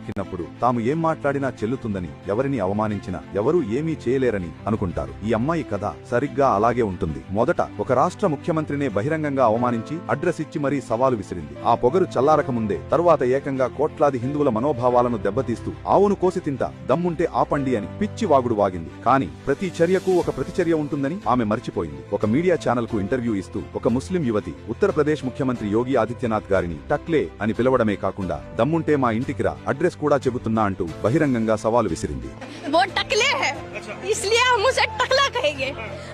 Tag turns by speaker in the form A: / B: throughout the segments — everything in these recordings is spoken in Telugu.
A: కిన్నప్పుడు తాము ఏం మాట్లాడినా చెల్లుతుందని, ఎవరిని అవమానించినా ఎవరూ ఏమీ చేయలేరని అనుకుంటారు. ఈ అమ్మాయి కథ సరిగ్గా అలాగే ఉంటుంది. మొదట ఒక రాష్ట్ర ముఖ్యమంత్రినే బహిరంగంగా అవమానించి అడ్రస్ ఇచ్చి మరీ సవాలు విసిరింది. ఆ పొగరు చల్లారకముందే తరువాత ఏకంగా కోట్లాది హిందువుల మనోభావాలను దెబ్బతీస్తూ ఆవును కోసి తింటా, దమ్ముంటే ఆపండి అని పిచ్చి వాగుడు వాగింది. కానీ ప్రతి చర్యకు ఒక ప్రతిచర్య ఉంటుందని ఆమె మర్చిపోయింది. ఒక మీడియా ఛానల్ కు ఇంటర్వ్యూ ఇస్తూ ఒక ముస్లిం యువతి ఉత్తరప్రదేశ్ ముఖ్యమంత్రి యోగి ఆదిత్యనాథ్ గారిని టక్లే అని పిలవడమే కాకుండా దమ్ముంటే మా ఇంటికి రా, అడ్రస్ కూడా చెబుతున్నా అంటూ బహిరంగంగా సవాలు విసిరింది.
B: वो टकले है इसलिए हम उसे टकला कहेंगे।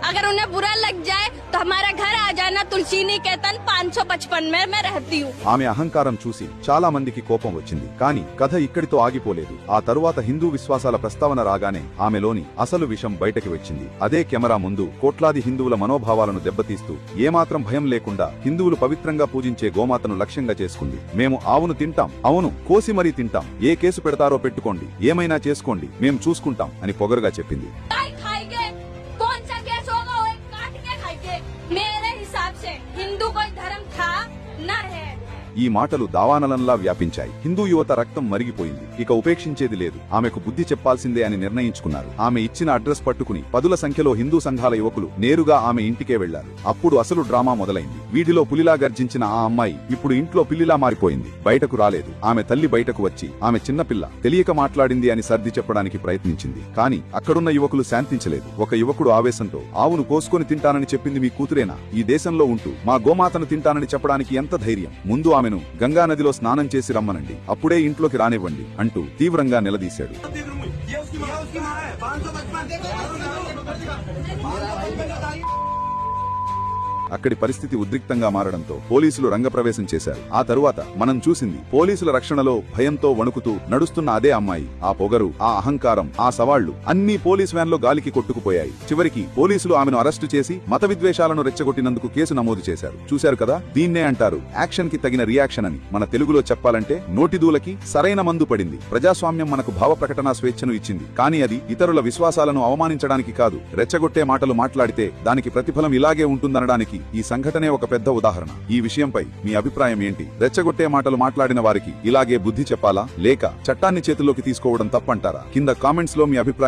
B: अगर उन्हें बुरा लग जाए तो हमारा घर आ जाना, तुलसी निकेतन 555 में मैं रहती हूँ।
A: ఆమె అహంకారం చూసి చాలా మందికి కోపం వచ్చింది. కానీ కథ ఇక్కడితో ఆగిపోలేదు. ఆ తరువాత హిందూ విశ్వాసాల ప్రస్తావన రాగానే ఆమెలోని అసలు విషయం బయటకి వచ్చింది. అదే కెమెరా ముందు కోట్లాది హిందువుల మనోభావాలను దెబ్బతీస్తూ ఏమాత్రం భయం లేకుండా హిందువులు పవిత్రంగా పూజించే గోమాతను లక్ష్యంగా చేసుకుంది. మేము ఆవును తింటాం, అవును కోసి మరీ తింటాం, ఏ కేసు పెడతారో పెట్టుకోండి, ఏమైనా చేసుకోండి, మేం చూసుకుంటాం అని పొగరుగా చెప్పింది.
B: हिंदू कोई धर्म था न है।
A: ఈ మాటలు దావానలంలా వ్యాపించాయి. హిందూ యువత రక్తం మరిగిపోయింది. ఇక ఉపేక్షించేది లేదు. ఆమెకు బుద్ధి చెప్పాల్సిందే అని నిర్ణయించుకున్నారు. ఆమె ఇచ్చిన అడ్రస్ పట్టుకుని పదుల సంఖ్యలో హిందూ సంఘాల యువకులు నేరుగా ఆమె ఇంటికే వెళ్లారు. అప్పుడు అసలు డ్రామా మొదలైంది. వీడిలో పులిలా గర్జించిన ఆ అమ్మాయి ఇప్పుడు ఇంట్లో పిల్లిలా మారిపోయింది. బయటకు రాలేదు. ఆమె తల్లి బయటకు వచ్చి ఆమె చిన్నపిల్ల తెలియక మాట్లాడింది అని సర్ది చెప్పడానికి ప్రయత్నించింది. కానీ అక్కడున్న యువకులు శాంతించలేదు. ఒక యువకుడు ఆవేశంతో, ఆవును కోసుకొని తింటానని చెప్పింది మీ కూతురేనా? ఈ దేశంలో ఉంటూ మా గోమాతను తింటానని చెప్పడానికి ఎంత ధైర్యం? ముందు ఆమెను గంగా నదిలో స్నానం చేసి రమ్మనండి, అప్పుడే ఇంట్లోకి రానివ్వండి అంటూ తీవ్రంగా నిలదీశాడు. అక్కడి పరిస్థితి ఉద్రిక్తంగా మారడంతో పోలీసులు రంగప్రవేశం చేశారు. ఆ తరువాత మనం చూసింది పోలీసుల రక్షణలో భయంతో వణుకుతూ నడుస్తున్న అదే అమ్మాయి. ఆ పొగరు, ఆ అహంకారం, ఆ సవాళ్లు అన్నీ పోలీస్ వ్యాన్ లో గాలికి కొట్టుకుపోయాయి. చివరికి పోలీసులు ఆమెను అరెస్టు చేసి మత విద్వేషాలను రెచ్చగొట్టినందుకు కేసు నమోదు చేశారు. చూశారు కదా, దీన్నే అంటారు యాక్షన్ కి తగిన రియాక్షన్ అని. మన తెలుగులో చెప్పాలంటే నోటిదూలకి సరైన మందు పడింది. ప్రజాస్వామ్యం మనకు భావ ప్రకటన స్వేచ్ఛను ఇచ్చింది. కానీ అది ఇతరుల విశ్వాసాలను అవమానించడానికి కాదు. రెచ్చగొట్టే మాటలు మాట్లాడితే దానికి ప్రతిఫలం ఇలాగే ఉంటుందనడానికి ఈ సంఘటనే ఒక పెద్ద ఉదాహరణ. ఈ విషయంపై మీ అభిప్రాయం ఏంటి? రెచ్చగొట్టే మాటలు మాట్లాడిన వారికి ఇలాగే బుద్ధి చెప్పాలా, లేక చట్టాన్ని చేతుల్లోకి తీసుకోవడం తప్పంటారా? కింద కామెంట్స్ లో మీ అభిప్రాయం